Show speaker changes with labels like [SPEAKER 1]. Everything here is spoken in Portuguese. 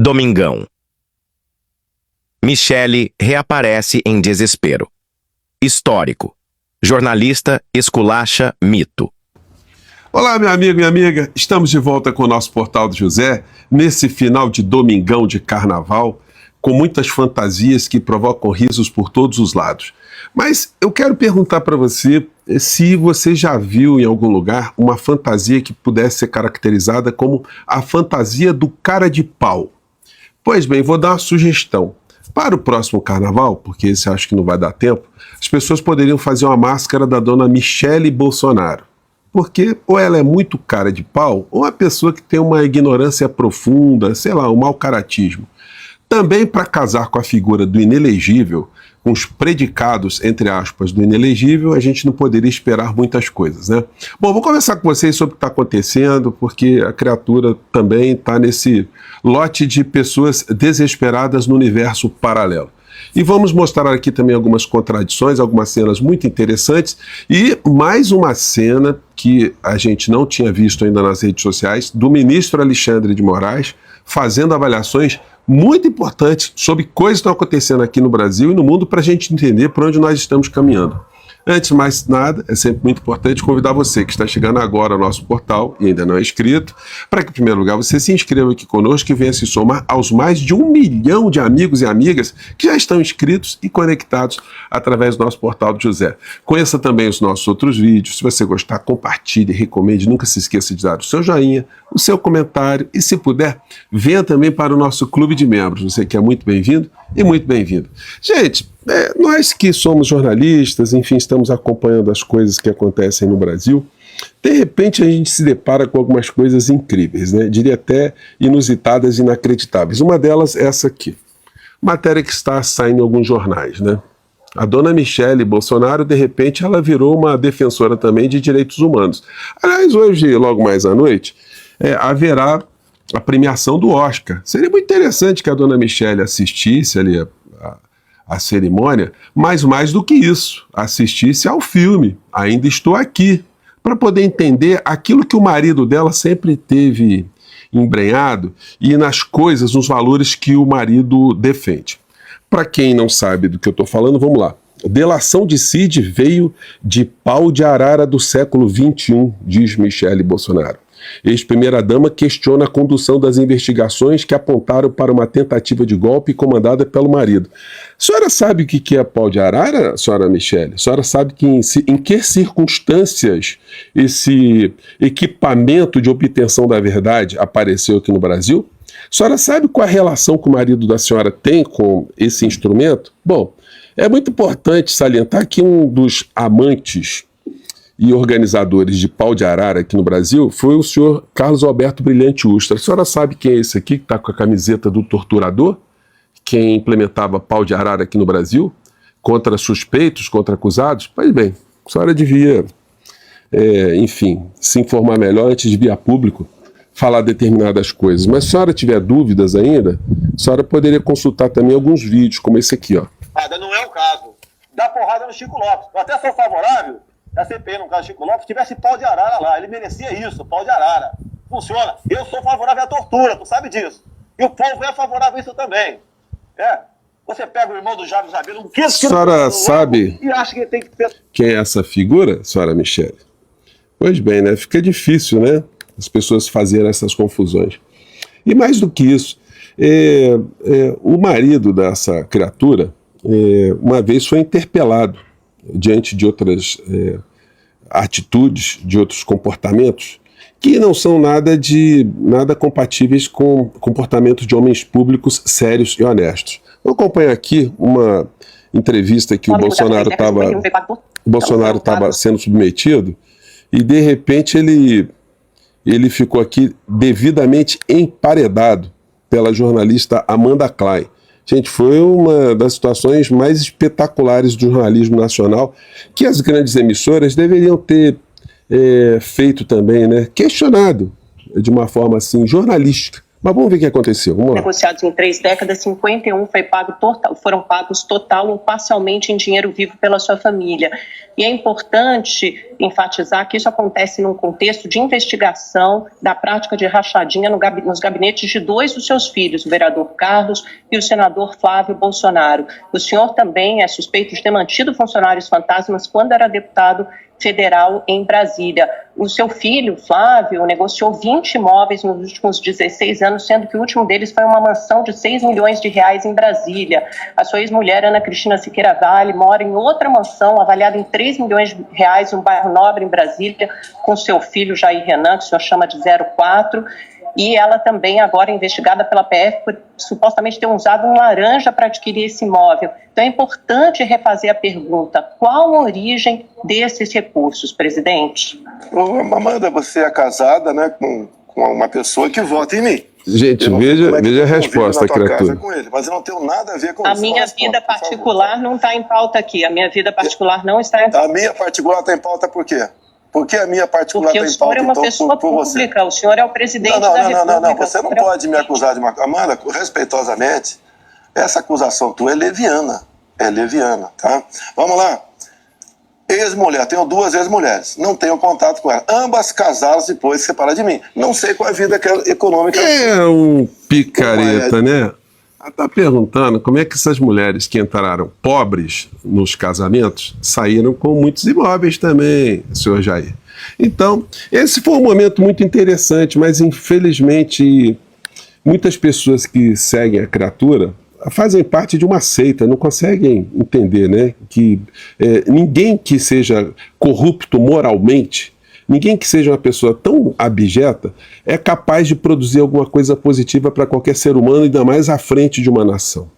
[SPEAKER 1] Domingão. Michele reaparece em desespero. Histórico. Jornalista esculacha mito.
[SPEAKER 2] Olá, meu amigo e minha amiga. Estamos de volta com o nosso Portal do José, nesse final de domingão de carnaval, com muitas fantasias que provocam risos por todos os lados. Mas eu quero perguntar para você se você já viu em algum lugar uma fantasia que pudesse ser caracterizada como a fantasia do cara de pau. Pois bem, vou dar uma sugestão. Para o próximo carnaval, porque esse acho que não vai dar tempo, as pessoas poderiam fazer uma máscara da dona Michele Bolsonaro. Porque ou ela é muito cara de pau, ou uma pessoa que tem uma ignorância profunda, sei lá, um mau caratismo. Também para casar com a figura do inelegível, com os predicados, entre aspas, do inelegível, a gente não poderia esperar muitas coisas, né? Bom, vou conversar com vocês sobre o que está acontecendo, porque a criatura também está nesse lote de pessoas desesperadas no universo paralelo. E vamos mostrar aqui também algumas contradições, algumas cenas muito interessantes e mais uma cena que a gente não tinha visto ainda nas redes sociais, do ministro Alexandre de Moraes fazendo avaliações muito importantes sobre coisas que estão acontecendo aqui no Brasil e no mundo para a gente entender para onde nós estamos caminhando. Antes de mais nada, é sempre muito importante convidar você que está chegando agora ao nosso portal e ainda não é inscrito, para que, em primeiro lugar, você se inscreva aqui conosco e venha se somar aos mais de 1 milhão de amigos e amigas que já estão inscritos e conectados através do nosso Portal do José. Conheça também os nossos outros vídeos. Se você gostar, compartilhe, recomende. Nunca se esqueça de dar o seu joinha, o seu comentário e, se puder, venha também para o nosso clube de membros. Você que é muito bem-vindo e muito bem-vindo. Gente, nós que somos jornalistas, enfim, estamos acompanhando as coisas que acontecem no Brasil, de repente a gente se depara com algumas coisas incríveis, né? Diria até inusitadas e inacreditáveis. Uma delas é essa aqui, matéria que está saindo em alguns jornais, né? A dona Michele Bolsonaro, de repente, ela virou uma defensora também de direitos humanos. Aliás, hoje, logo mais à noite, haverá a premiação do Oscar. Seria muito interessante que a dona Michele assistisse ali a cerimônia, mas mais do que isso, assistisse ao filme Ainda Estou Aqui, para poder entender aquilo que o marido dela sempre teve embrenhado e nas coisas, nos valores que o marido defende. Para quem não sabe do que eu estou falando, vamos lá. Delação de Cid veio de pau de arara do século XXI, diz Michele Bolsonaro. Ex-primeira-dama questiona a condução das investigações que apontaram para uma tentativa de golpe comandada pelo marido. A senhora sabe o que é pau de arara, senhora Michele? A senhora sabe em que circunstâncias esse equipamento de obtenção da verdade apareceu aqui no Brasil? A senhora sabe qual a relação que o marido da senhora tem com esse instrumento? Bom, é muito importante salientar que um dos amantes e organizadores de pau de arara aqui no Brasil foi o senhor Carlos Alberto Brilhante Ustra. A senhora sabe quem é esse aqui que está com a camiseta do torturador? Quem implementava pau de arara aqui no Brasil? Contra suspeitos, contra acusados? Pois bem, a senhora devia, enfim, se informar melhor antes de vir a público falar determinadas coisas. Mas se a senhora tiver dúvidas ainda, a senhora poderia consultar também alguns vídeos, como esse aqui, ó.
[SPEAKER 3] Não é o caso. Dá porrada no Chico Lopes. Eu até sou favorável a CPI, no caso do Chico Lopes, tivesse pau de arara lá. Ele merecia isso, pau de arara. Funciona. Eu sou favorável à tortura, tu sabe disso. E o povo é favorável a isso também. Você pega o irmão do Javes Rabelo,
[SPEAKER 2] a senhora sabe
[SPEAKER 3] e acha que tem que ter...
[SPEAKER 2] quem é essa figura, senhora Michele? Pois bem, né? Fica difícil, né? As pessoas fazerem essas confusões. E mais do que isso, o marido dessa criatura, uma vez foi interpelado diante de outras atitudes, de outros comportamentos, que não são nada compatíveis com comportamentos de homens públicos sérios e honestos. Eu acompanho aqui uma entrevista que o Bolsonaro estava sendo submetido e, de repente, ele ficou aqui devidamente emparedado pela jornalista Amanda Klein. Gente, foi uma das situações mais espetaculares do jornalismo nacional que as grandes emissoras deveriam ter feito também, né? Questionado de uma forma assim jornalística Mas vamos ver o que aconteceu. Vamos lá.
[SPEAKER 4] Negociados em 3 décadas, 51 foram pagos total ou parcialmente em dinheiro vivo pela sua família. E é importante enfatizar que isso acontece num contexto de investigação da prática de rachadinha nos gabinetes de 2 dos seus filhos, o vereador Carlos e o senador Flávio Bolsonaro. O senhor também é suspeito de ter mantido funcionários fantasmas quando era deputado federal em Brasília. O seu filho, Flávio, negociou 20 imóveis nos últimos 16 anos, sendo que o último deles foi uma mansão de 6 milhões de reais em Brasília. A sua ex-mulher, Ana Cristina Siqueira Vale, mora em outra mansão avaliada em 3 milhões de reais, no bairro Nobre, em Brasília, com seu filho, Jair Renan, que o senhor chama de 04. E ela também agora é investigada pela PF por supostamente ter usado um laranja para adquirir esse imóvel. Então é importante refazer a pergunta: qual a origem desses recursos, presidente?
[SPEAKER 5] Ô, Amanda, você é casada, né, com uma pessoa que vota em mim.
[SPEAKER 2] Gente, veja a resposta, criatura.
[SPEAKER 5] Com ele, mas eu não tenho nada a ver com isso.
[SPEAKER 4] A minha vida particular não está em pauta aqui. A minha vida particular não está em pauta.
[SPEAKER 5] A minha particular está em pauta por quê? Por que a minha particular está em pauta?
[SPEAKER 4] Porque o senhor é uma pessoa pública, o senhor é o presidente da República.
[SPEAKER 5] Não, você não pode me acusar de uma... Amanda, respeitosamente, essa acusação tua é leviana, tá? Vamos lá. Ex-mulher, tenho 2 ex-mulheres, não tenho contato com ela. Ambas casaram depois de separar de mim. Não sei qual é a vida econômica.
[SPEAKER 2] É um picareta, né? Ela está perguntando como é que essas mulheres que entraram pobres nos casamentos saíram com muitos imóveis também, senhor Jair. Então, esse foi um momento muito interessante, mas infelizmente muitas pessoas que seguem a criatura fazem parte de uma seita, não conseguem entender, né, que ninguém que seja corrupto moralmente, ninguém que seja uma pessoa tão abjeta é capaz de produzir alguma coisa positiva para qualquer ser humano, ainda mais à frente de uma nação.